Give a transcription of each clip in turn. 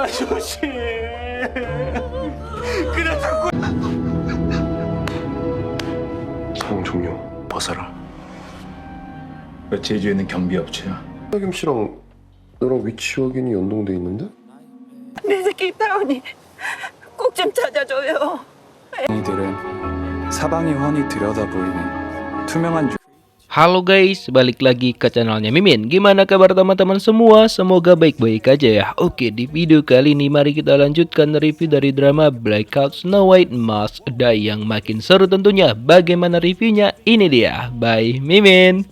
아저씨. 그냥 자꾸. 사용 종료 벗어라. 제주에 있는 경비업체야. 김 씨랑 너랑 위치 확인이 연동돼 있는데? 내 새끼 다운이 꼭 좀 찾아줘요. 이들은 사방이 훤히 들여다보이는 투명한 Halo guys, balik lagi ke channelnya Mimin. Gimana kabar teman-teman semua? Semoga baik-baik aja ya. Oke, di video kali ini mari kita lanjutkan review dari drama Blackout Snow White Must Die yang makin seru tentunya. Bagaimana reviewnya? Ini dia, by Mimin.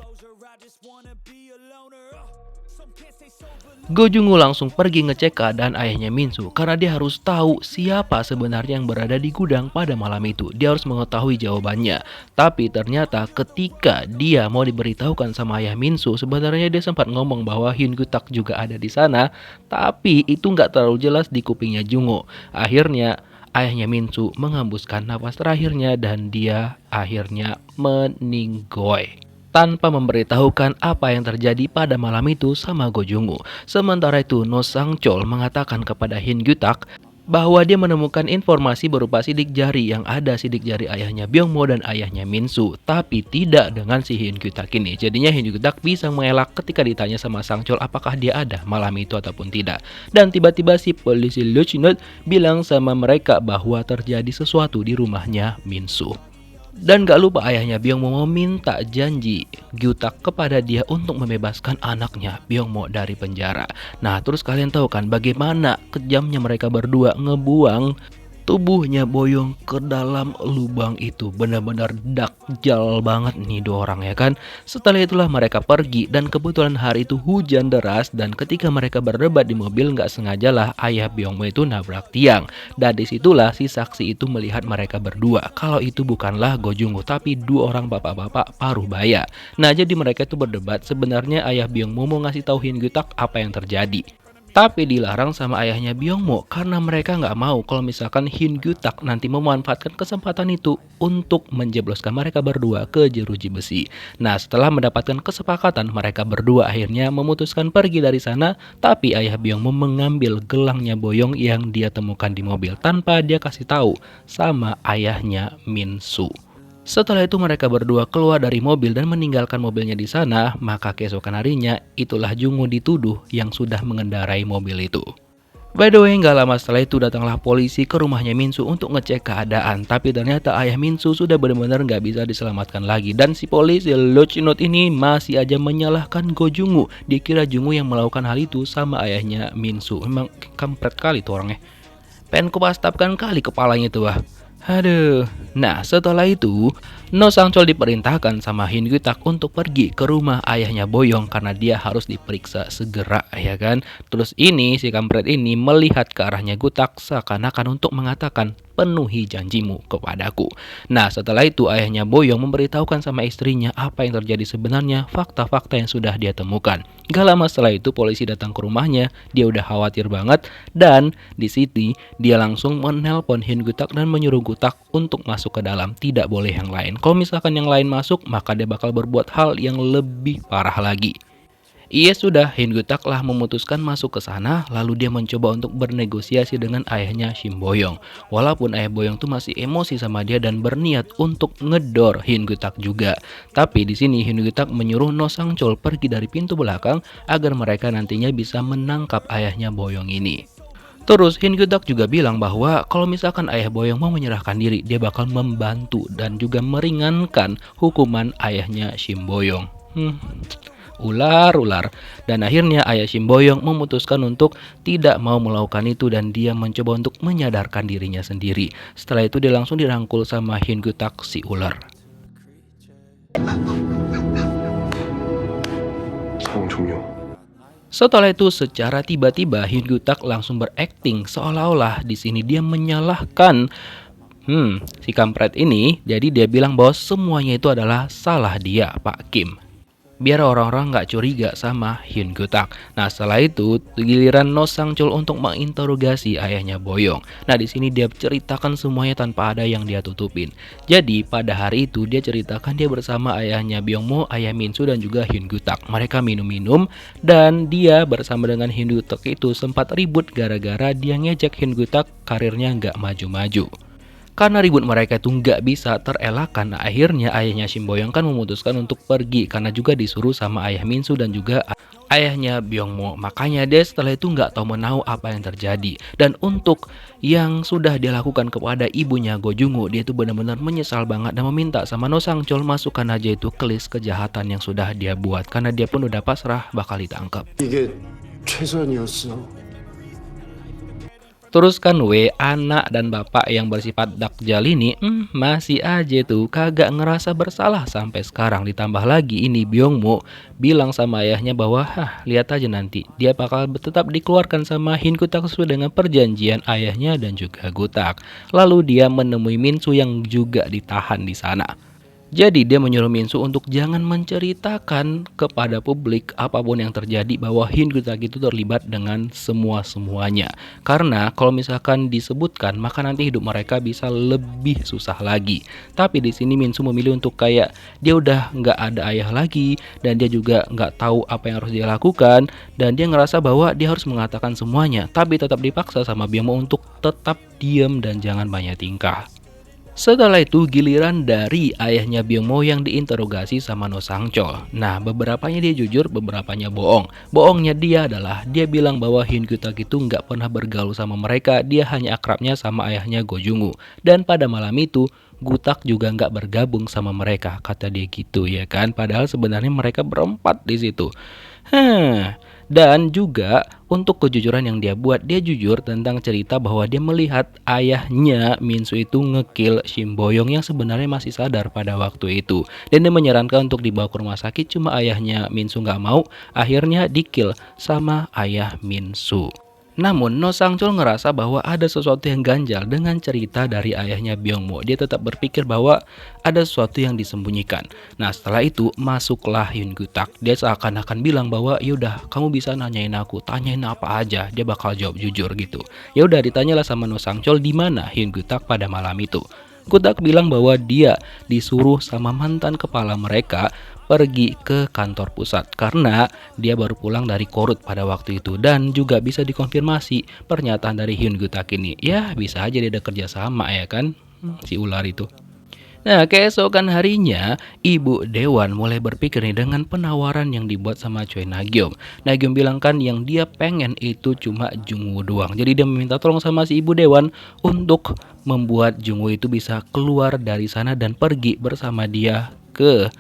Go Jung-woo langsung pergi ngecek keadaan ayahnya Min-soo karena dia harus tahu siapa sebenarnya yang berada di gudang pada malam itu. Dia harus mengetahui jawabannya. Tapi ternyata ketika dia mau diberitahukan sama ayah Min-soo, sebenarnya dia sempat ngomong bahwa Hyun Kyu-tak juga ada di sana, tapi itu nggak terlalu jelas di kupingnya Jung-woo. Akhirnya ayahnya Min-soo menghembuskan nafas terakhirnya dan dia akhirnya meninggoy tanpa memberitahukan apa yang terjadi pada malam itu sama Go Jung-woo. Sementara itu, No Sang-chol mengatakan kepada Hyun Kyu-tak bahwa dia menemukan informasi berupa sidik jari yang ada sidik jari ayahnya Byung-mo dan ayahnya Min-soo, tapi tidak dengan si Hyun Kyu-tak ini. Jadinya Hyun Kyu-tak bisa mengelak ketika ditanya sama Sang-chol apakah dia ada malam itu ataupun tidak. Dan tiba-tiba si polisi Luchinot bilang sama mereka bahwa terjadi sesuatu di rumahnya Min-soo. Dan gak lupa ayahnya Byung-mo meminta janji Kyu-tak kepada dia untuk membebaskan anaknya Byung-mo dari penjara. Nah, terus kalian tahu kan bagaimana kejamnya mereka berdua ngebuang tubuhnya Boyong ke dalam lubang itu. Benar-benar dakjal banget nih dua orang ya kan. Setelah itulah mereka pergi dan kebetulan hari itu hujan deras dan ketika mereka berdebat di mobil nggak sengajalah ayah Byung-mo itu nabrak tiang. Dan disitulah si saksi itu melihat mereka berdua kalau itu bukanlah Go Jung-woo tapi dua orang bapak-bapak paruh baya. Nah, jadi mereka itu berdebat sebenarnya ayah Byung-mo mau ngasih tahu Hyun Kyu-tak apa yang terjadi. Tapi dilarang sama ayahnya Byung-mo karena mereka nggak mau kalau misalkan Hyun Kyu-tak nanti memanfaatkan kesempatan itu untuk menjebloskan mereka berdua ke jeruji besi. Nah, setelah mendapatkan kesepakatan, mereka berdua akhirnya memutuskan pergi dari sana. Tapi ayah Byung-mo mengambil gelangnya Boyong yang dia temukan di mobil tanpa dia kasih tahu sama ayahnya Min-soo. Setelah itu mereka berdua keluar dari mobil dan meninggalkan mobilnya di sana, maka keesokan harinya itulah Jung-woo dituduh yang sudah mengendarai mobil itu. By the way, gak lama setelah itu datanglah polisi ke rumahnya Min-soo untuk ngecek keadaan. Tapi ternyata ayah Min-soo sudah benar-benar gak bisa diselamatkan lagi. Dan si polisi Luchinot ini masih aja menyalahkan Go Jung-woo. Dikira Jung-woo yang melakukan hal itu sama ayahnya Min-soo. Emang kampret kali tuh orangnya. Pengen kupastapkan kali kepalanya tuh wah. Aduh. Nah, setelah itu No Sang-chol diperintahkan sama Hyun Kyu-tak untuk pergi ke rumah ayahnya Boyong karena dia harus diperiksa segera ya kan. Terus ini si kampret ini melihat ke arahnya Kyu-tak seakan-akan untuk mengatakan penuhi janjimu kepadaku. Nah, setelah itu ayahnya Boyong memberitahukan sama istrinya apa yang terjadi sebenarnya, fakta-fakta yang sudah dia temukan. Gak lama setelah itu polisi datang ke rumahnya, dia udah khawatir banget dan di sini dia langsung menelpon Hyun Kyu-tak dan menyuruh Kyu-tak untuk masuk ke dalam, tidak boleh yang lain. Kalau misalkan yang lain masuk, maka dia bakal berbuat hal yang lebih parah lagi. Iya sudah, Hyun Kyu-tak lah memutuskan masuk ke sana, lalu dia mencoba untuk bernegosiasi dengan ayahnya Shin Boyong. Walaupun ayah Boyong tuh masih emosi sama dia dan berniat untuk ngedor Hyun Kyu-tak juga. Tapi di sini Hyun Kyu-tak menyuruh No Sang-chol pergi dari pintu belakang agar mereka nantinya bisa menangkap ayahnya Boyong ini. Terus Hyun Kyu-tak juga bilang bahwa kalau misalkan ayah Boyong mau menyerahkan diri, dia bakal membantu dan juga meringankan hukuman ayahnya Shin Boyong. Ular. Dan akhirnya ayah Shin Boyong memutuskan untuk tidak mau melakukan itu dan dia mencoba untuk menyadarkan dirinya sendiri. Setelah itu dia langsung dirangkul sama Hyun Kyu-tak si ular. 사용 종료. Setelah itu secara tiba-tiba Hyun Kyu-tak langsung berakting seolah-olah di sini dia menyalahkan si kampret ini. Jadi dia bilang bahwa semuanya itu adalah salah dia, Pak Kim. biar orang-orang nggak curiga sama Hyun Gutak. Nah setelah itu giliran No Sang-chul untuk menginterogasi ayahnya Boyong. Nah di sini dia ceritakan semuanya tanpa ada yang dia tutupin. Jadi pada hari itu dia ceritakan dia bersama ayahnya Byung-mo, ayah Min-soo dan juga Hyun Gutak. Mereka minum-minum dan dia bersama dengan Hyun Gutak itu sempat ribut gara-gara dia ngejek Hyun Gutak karirnya nggak maju-maju. Karena ribut mereka itu nggak bisa terelakkan, nah akhirnya ayahnya Shin Boyong kan memutuskan untuk pergi karena juga disuruh sama ayah Min-soo dan juga ayahnya Byung-mo. Makanya dia setelah itu nggak tahu menahu apa yang terjadi. Dan untuk yang sudah dia lakukan kepada ibunya Go Jung-woo, dia itu benar-benar menyesal banget dan meminta sama No Sang-chul masukkan aja itu ke list kejahatan yang sudah dia buat karena dia pun udah pasrah bakal ditangkap. 이게 최선이었어. Terus kan anak dan bapak yang bersifat dakjal ini masih aja tuh kagak ngerasa bersalah sampai sekarang. Ditambah lagi ini Byung-mo bilang sama ayahnya bahwa lihat aja nanti dia bakal tetap dikeluarkan sama Hyun Gutak sesuai dengan perjanjian ayahnya dan juga Gutak. Lalu dia menemui Min-soo yang juga ditahan di sana. Jadi dia menyuruh Min-soo untuk jangan menceritakan kepada publik apapun yang terjadi bahwa Hyun Gutak itu terlibat dengan semuanya. Karena kalau misalkan disebutkan maka nanti hidup mereka bisa lebih susah lagi. Tapi di sini Min-soo memilih untuk kayak dia udah nggak ada ayah lagi dan dia juga nggak tahu apa yang harus dia lakukan dan dia ngerasa bahwa dia harus mengatakan semuanya. Tapi tetap dipaksa sama Byung-mo untuk tetap diam dan jangan banyak tingkah. Setelah itu giliran dari ayahnya Byung-mo yang diinterogasi sama No Sang-chul. Nah beberapanya dia jujur, beberapanya bohong. Bohongnya dia adalah dia bilang bahwa Hyun Gutak itu nggak pernah bergaul sama mereka. Dia hanya akrabnya sama ayahnya Go Jung-woo. Dan pada malam itu Gutak juga nggak bergabung sama mereka, kata dia gitu ya kan. Padahal sebenarnya mereka berempat di situ. Dan juga untuk kejujuran yang dia buat, dia jujur tentang cerita bahwa dia melihat ayahnya Min-soo itu ngekill Shin Boyong yang sebenarnya masih sadar pada waktu itu. Dan dia menyarankan untuk dibawa ke rumah sakit, cuma ayahnya Min-soo nggak mau, akhirnya dikill sama ayah Min-soo. Namun No Sang-chul ngerasa bahwa ada sesuatu yang ganjal dengan cerita dari ayahnya Byung-mo. Dia tetap berpikir bahwa ada sesuatu yang disembunyikan. Nah setelah itu masuklah Hyun Gutak. Dia seakan-akan bilang bahwa yaudah kamu bisa nanyain aku, tanyain apa aja. Dia bakal jawab jujur gitu. Yaudah ditanyalah sama No Sang-chul di mana Hyun Gutak pada malam itu. Gutak bilang bahwa dia disuruh sama mantan kepala mereka pergi ke kantor pusat karena dia baru pulang dari Korut pada waktu itu. Dan juga bisa dikonfirmasi pernyataan dari Hyun Gutak ini. Ya bisa aja dia ada kerja sama ya kan, si ular itu. Nah keesokan harinya ibu Dewan mulai berpikir nih dengan penawaran yang dibuat sama Choi Na-gyum. Na-gyum bilang kan yang dia pengen itu cuma Jung-woo doang. Jadi dia meminta tolong sama si ibu Dewan untuk membuat Jung-woo itu bisa keluar dari sana dan pergi bersama dia ke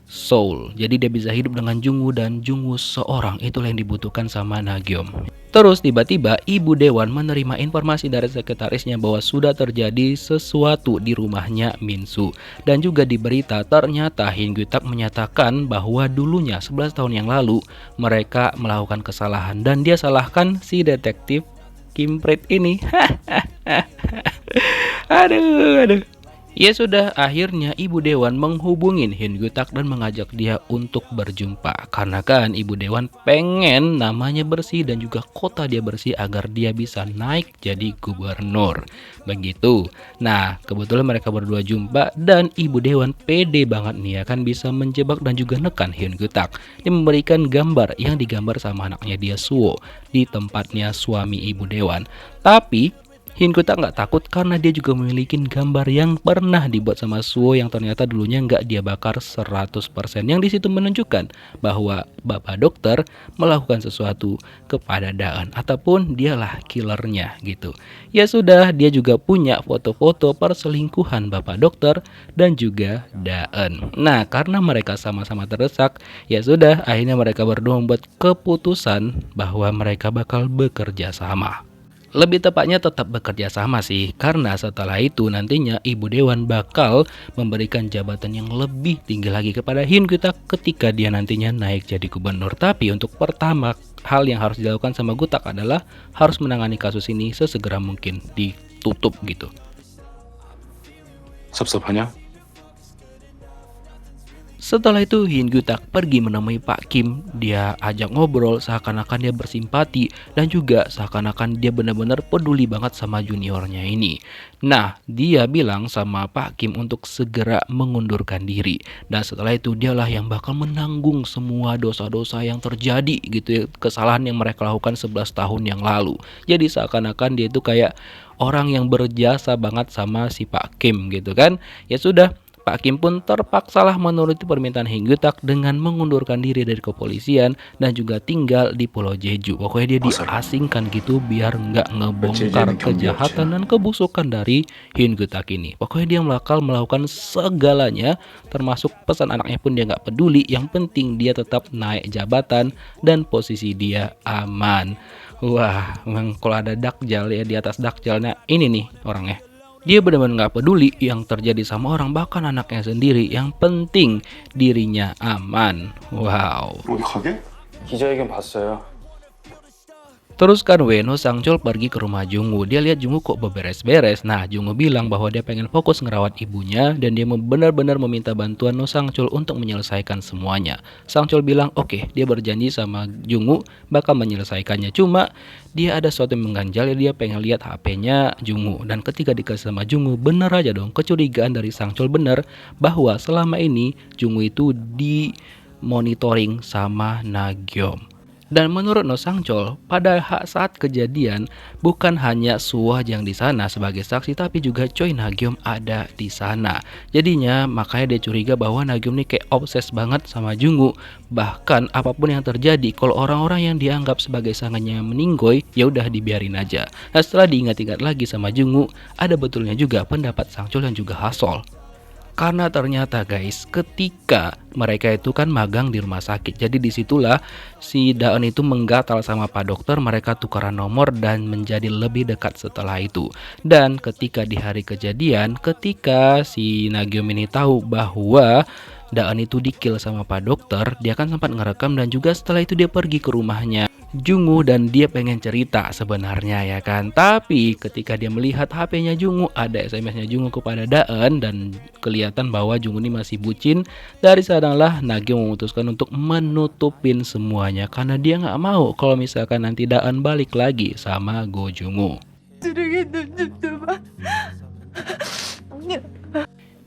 Seoul. Jadi dia bisa hidup dengan Jung-woo dan Jung-woo seorang. Itulah yang dibutuhkan sama Na-gyum. Terus tiba-tiba ibu Dewan menerima informasi dari sekretarisnya bahwa sudah terjadi sesuatu di rumahnya Min-soo. Dan juga di berita ternyata Hyun Gutak menyatakan bahwa dulunya 11 tahun yang lalu mereka melakukan kesalahan dan dia salahkan si detektif Kim Prit ini. Aduh. Ya sudah, akhirnya ibu Dewan menghubungin Hyun Gutak dan mengajak dia untuk berjumpa. Karena kan ibu Dewan pengen namanya bersih dan juga kota dia bersih agar dia bisa naik jadi gubernur. Begitu. Nah, kebetulan mereka berdua jumpa dan ibu Dewan pede banget nih ya kan bisa menjebak dan juga nekan Hyun Gutak. Dia memberikan gambar yang digambar sama anaknya dia Suwo di tempatnya suami ibu Dewan. Tapi Hyun Gutak nggak takut karena dia juga memiliki gambar yang pernah dibuat sama Suwo yang ternyata dulunya nggak dia bakar 100%. Yang disitu menunjukkan bahwa bapak dokter melakukan sesuatu kepada Daeun ataupun dialah killernya gitu. Ya sudah, dia juga punya foto-foto perselingkuhan bapak dokter dan juga Daeun. Nah karena mereka sama-sama terdesak, ya sudah akhirnya mereka berdua membuat keputusan bahwa mereka bakal bekerja sama. Lebih tepatnya tetap bekerja sama sih, karena setelah itu nantinya ibu Dewan bakal memberikan jabatan yang lebih tinggi lagi kepada Hyun Gutak ketika dia nantinya naik jadi gubernur. Tapi untuk pertama hal yang harus dilakukan sama Gutak adalah harus menangani kasus ini sesegera mungkin, ditutup gitu. 섭섭하냐? Setelah itu Hyun Gyu-tak pergi menemui Pak Kim. Dia ajak ngobrol seakan-akan dia bersimpati dan juga seakan-akan dia benar-benar peduli banget sama juniornya ini. Nah, dia bilang sama Pak Kim untuk segera mengundurkan diri. Dan setelah itu dialah yang bakal menanggung semua dosa-dosa yang terjadi gitu ya, kesalahan yang mereka lakukan 11 tahun yang lalu. Jadi seakan-akan dia itu kayak orang yang berjasa banget sama si Pak Kim gitu kan. Ya sudah, Pak Kim pun terpaksalah menuruti permintaan Hyun Gyu-tak dengan mengundurkan diri dari kepolisian dan juga tinggal di Pulau Jeju. Pokoknya dia diasingkan gitu biar nggak ngebongkar kejahatan dan kebusukan dari Hyun Gyu-tak ini. Pokoknya dia bakal melakukan segalanya, termasuk pesan anaknya pun dia nggak peduli. Yang penting dia tetap naik jabatan dan posisi dia aman. Wah, memang kalau ada dakjal ya di atas dakjalnya ini nih orangnya. Dia benar-benar gak peduli yang terjadi sama orang, bahkan anaknya sendiri. Yang penting dirinya aman. Wow. 어디 가게? 기자회견 봤어요. Terus kan No Sang-chul pergi ke rumah Jungwoo. Dia lihat Jungwoo kok beberes-beres. Nah, Jungwoo bilang bahwa dia pengen fokus ngerawat ibunya dan dia benar-benar meminta bantuan No Sang-chul untuk menyelesaikan semuanya. Sang-chul bilang oke, dia berjanji sama Jungwoo bakal menyelesaikannya. Cuma dia ada sesuatu yang mengganjal, ya dia pengen lihat HP-nya Jungwoo. Dan ketika dikasih sama Jungwoo, bener aja dong kecurigaan dari Sang-chul bener bahwa selama ini Jungwoo itu dimonitoring sama Nagyom. Dan menurut No Sang-chul, pada saat kejadian bukan hanya Suwon yang di sana sebagai saksi, tapi juga Choi Nagyom ada di sana. Jadinya makanya dia curiga bahwa Nagyom ini kayak obses banget sama Jungwoo. Bahkan apapun yang terjadi, kalau orang-orang yang dianggap sebagai sangannya meninggoy, ya udah dibiarin aja. Nah, setelah diingat-ingat lagi sama Jungwoo, ada betulnya juga pendapat Sang-chul dan juga Hasol. Karena ternyata guys, ketika mereka itu kan magang di rumah sakit, jadi disitulah si Daeun itu menggatal sama Pak Dokter. Mereka tukeran nomor dan menjadi lebih dekat setelah itu. Dan ketika di hari kejadian, ketika si Nagyom ini tahu bahwa Daeun itu di-kill sama Pak Dokter, dia kan sempat ngerekam dan juga setelah itu dia pergi ke rumahnya Jungwoo dan dia pengen cerita sebenarnya ya kan. Tapi ketika dia melihat HP-nya Jungwoo, ada SMS-nya Jungwoo kepada Daeun dan kelihatan bahwa Jungwoo ini masih bucin. Dari sanalah Nagyom memutuskan untuk menutupin semuanya karena dia nggak mau kalau misalkan nanti Daeun balik lagi sama Go Jungwoo.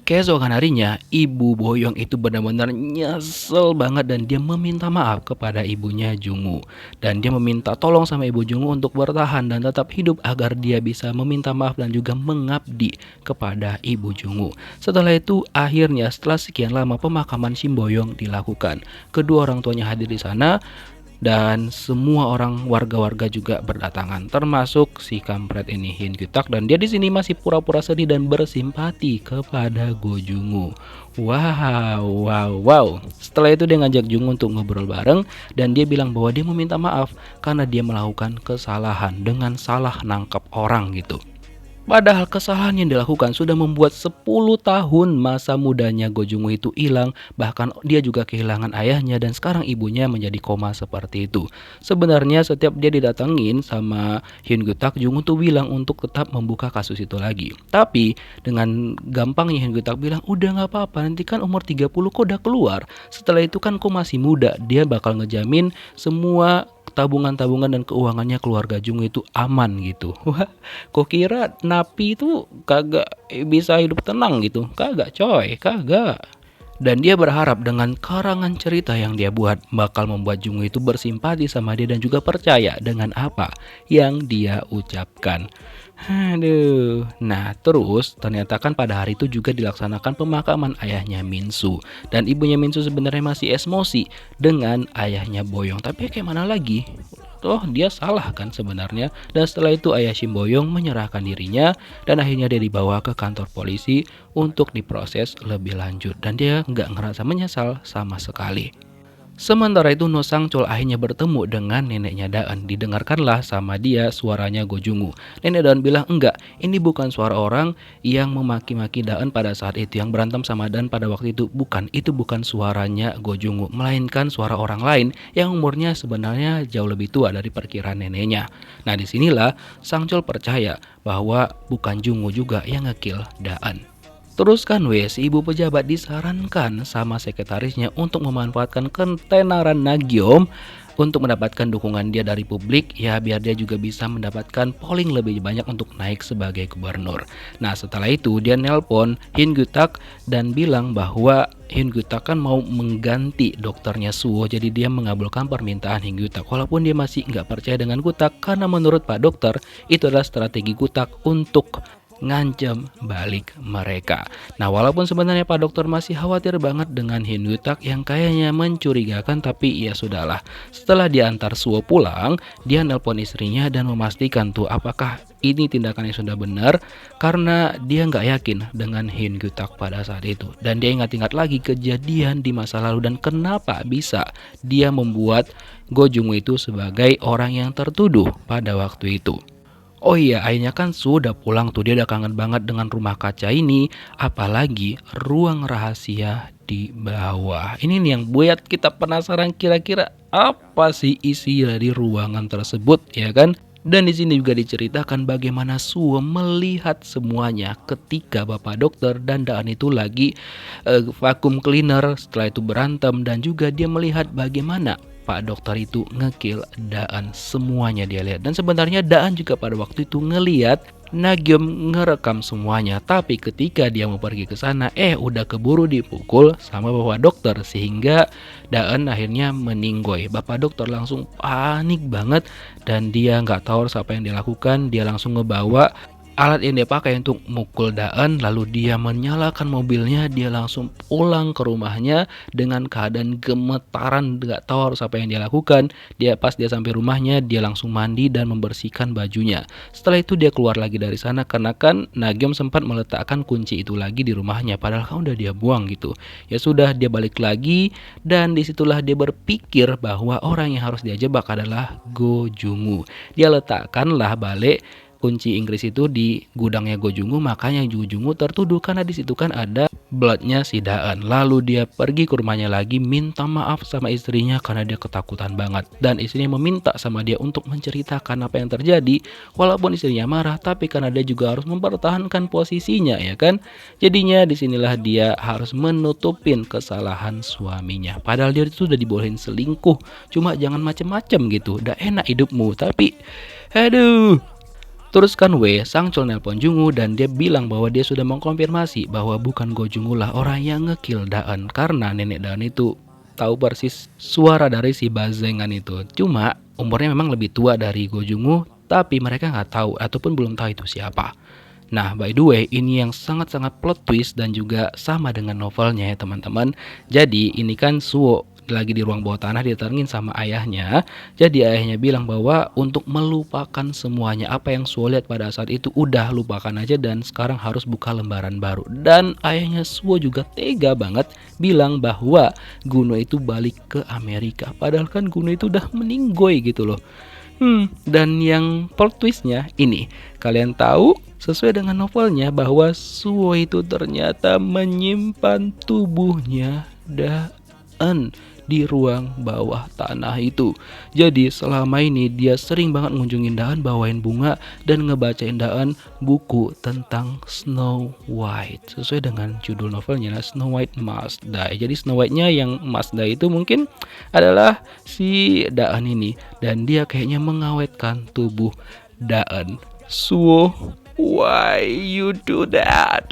Keesokan harinya, Ibu Boyong itu benar-benar nyesel banget dan dia meminta maaf kepada ibunya Jungwoo. Dan dia meminta tolong sama Ibu Jungwoo untuk bertahan dan tetap hidup agar dia bisa meminta maaf dan juga mengabdi kepada Ibu Jungwoo. Setelah itu, akhirnya setelah sekian lama pemakaman Shin Boyong dilakukan. Kedua orang tuanya hadir di sana. Dan semua orang warga-warga juga berdatangan, termasuk si kampret ini Hyun Gyu-tak, dan dia di sini masih pura-pura sedih dan bersimpati kepada Go Jungwoo. Wow. Setelah itu dia ngajak Jungwoo untuk ngobrol bareng dan dia bilang bahwa dia meminta maaf karena dia melakukan kesalahan dengan salah nangkap orang gitu. Padahal kesalahan yang dilakukan sudah membuat 10 tahun masa mudanya Go Jungwoo itu hilang. Bahkan dia juga kehilangan ayahnya dan sekarang ibunya menjadi koma seperti itu. Sebenarnya setiap dia didatengin sama Hyun Gyu-tak, Jungwoo tuh bilang untuk tetap membuka kasus itu lagi. Tapi dengan gampangnya Hyun Gyu-tak bilang udah gak apa-apa, nanti kan umur 30 kok udah keluar. Setelah itu kan kok masih muda, dia bakal ngejamin semua tabungan-tabungan dan keuangannya keluarga Jungwoo itu aman gitu. Wah, kok kira napi itu kagak bisa hidup tenang gitu? Kagak coy, kagak. Dan dia berharap dengan karangan cerita yang dia buat bakal membuat Jungwoo itu bersimpati sama dia dan juga percaya dengan apa yang dia ucapkan. Aduh. Nah terus ternyata kan pada hari itu juga dilaksanakan pemakaman ayahnya Minsu. Dan ibunya Minsu sebenarnya masih emosi dengan ayahnya Boyong. Tapi kayak mana lagi? Toh dia salah kan sebenarnya. Dan setelah itu ayah Shin Boyong menyerahkan dirinya dan akhirnya dia dibawa ke kantor polisi untuk diproses lebih lanjut. Dan dia nggak ngerasa menyesal sama sekali. Sementara itu No Sang-chul akhirnya bertemu dengan neneknya Daeun. Didengarkanlah sama dia suaranya Go Jungwoo. Nenek Daeun bilang enggak, ini bukan suara orang yang memaki-maki Daeun pada saat itu, yang berantem sama Daeun pada waktu itu. Bukan, itu bukan suaranya Go Jungwoo, melainkan suara orang lain yang umurnya sebenarnya jauh lebih tua dari perkiraan neneknya. Nah disinilah Sang-chul percaya bahwa bukan Jungwoo juga yang nge-kill Daeun. Terus kan si ibu pejabat disarankan sama sekretarisnya untuk memanfaatkan ketenaran Nagyom untuk mendapatkan dukungan dia dari publik, ya biar dia juga bisa mendapatkan polling lebih banyak untuk naik sebagai gubernur. Nah setelah itu dia nelpon Hyun Gutak dan bilang bahwa Hyun Gutak kan mau mengganti dokternya Suwo, jadi dia mengabulkan permintaan Hyun Gutak walaupun dia masih nggak percaya dengan Gutak karena menurut Pak Dokter itu adalah strategi Gutak untuk ngancam balik mereka. Nah walaupun sebenarnya Pak Dokter masih khawatir banget dengan Hyun Gutak yang kayaknya mencurigakan, tapi ya sudahlah. Setelah diantar Suwo pulang, dia nelpon istrinya dan memastikan tuh apakah ini tindakan yang sudah benar, karena dia nggak yakin dengan Hyun Gutak pada saat itu. Dan dia ingat-ingat lagi kejadian di masa lalu dan kenapa bisa dia membuat Go Jung-woo itu sebagai orang yang tertuduh pada waktu itu. Oh iya, akhirnya kan sudah pulang tuh, dia udah kangen banget dengan rumah kaca ini, apalagi ruang rahasia di bawah. Ini nih yang buat kita penasaran kira-kira apa sih isi dari ruangan tersebut, ya kan? Dan di sini juga diceritakan bagaimana Suwo melihat semuanya ketika Bapak Dokter dan Daan itu lagi vacuum cleaner, setelah itu berantem, dan juga dia melihat bagaimana Pak Dokter itu ngekill Daan, semuanya dia lihat. Dan sebenarnya Daan juga pada waktu itu ngelihat Nagyom ngerekam semuanya, tapi ketika dia mau pergi ke sana, udah keburu dipukul sama Bapak Dokter sehingga Daan akhirnya meninggoy. Bapak Dokter langsung panik banget dan dia nggak tahu apa yang dilakukan. Dia langsung ngebawa alat yang dia pakai untuk mukul Daan, lalu dia menyalakan mobilnya, dia langsung pulang ke rumahnya dengan keadaan gemetaran, nggak tahu harus apa yang dia lakukan. Pas dia sampai rumahnya, dia langsung mandi dan membersihkan bajunya. Setelah itu dia keluar lagi dari sana karena kan Nagyom sempat meletakkan kunci itu lagi di rumahnya, padahal kan udah dia buang gitu. Ya sudah, dia balik lagi dan disitulah dia berpikir bahwa orang yang harus dia jebak adalah Go Jung-woo. Dia letakkanlah balik kunci Inggris itu di gudangnya Go Jung-woo, makanya Go Jung-woo tertuduh karena di situ kan ada bloodnya si Daan. Lalu dia pergi ke rumahnya lagi minta maaf sama istrinya karena dia ketakutan banget, dan istrinya meminta sama dia untuk menceritakan apa yang terjadi. Walaupun istrinya marah, tapi karena dia juga harus mempertahankan posisinya, ya kan. Jadinya disinilah dia harus menutupin kesalahan suaminya. Padahal dia itu udah dibolehin selingkuh, cuma jangan macem-macem gitu. Udah enak hidupmu, tapi aduh. Terus kan Sangchul nelpon Jung-woo dan dia bilang bahwa dia sudah mengkonfirmasi bahwa bukan Go Jung-woo lah orang yang ngekill Daan, karena nenek Daan itu tahu persis suara dari si Bazengan itu. Cuma umurnya memang lebih tua dari Go Jung-woo, tapi mereka nggak tahu ataupun belum tahu itu siapa. Nah, by the way, ini yang sangat-sangat plot twist dan juga sama dengan novelnya ya teman-teman. Jadi ini kan Suwo lagi di ruang bawah tanah ditengin sama ayahnya. Jadi ayahnya bilang bahwa untuk melupakan semuanya apa yang Suwo lihat pada saat itu, udah lupakan aja dan sekarang harus buka lembaran baru. Dan ayahnya Suwo juga tega banget bilang bahwa Guno itu balik ke Amerika, padahal kan Guno itu udah meninggoy gitu loh. Dan yang plot twistnya ini, kalian tahu sesuai dengan novelnya bahwa Suwo itu ternyata menyimpan tubuhnya Daan di ruang bawah tanah itu. Jadi selama ini dia sering banget ngunjungin Daan, bawain bunga dan ngebacain Daan buku tentang Snow White. Sesuai dengan judul novelnya, Snow White Must Die. Jadi Snow White-nya yang must die itu mungkin adalah si Daan ini, dan dia kayaknya mengawetkan tubuh Daan. Suwo, why you do that?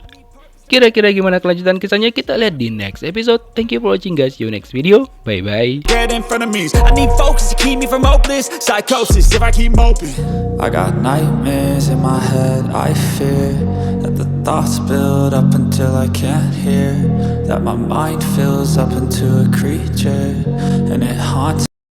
Kira-kira gimana kelanjutan kisahnya, kita lihat di next episode. Thank you for watching guys, see you next video, bye bye. Get in front of me. I need focus to keep me from hopeless psychosis if I keep moping. I got nightmares in my head, I fear that the thoughts build up until I can't hear, that my mind fills up into a creature and it haunts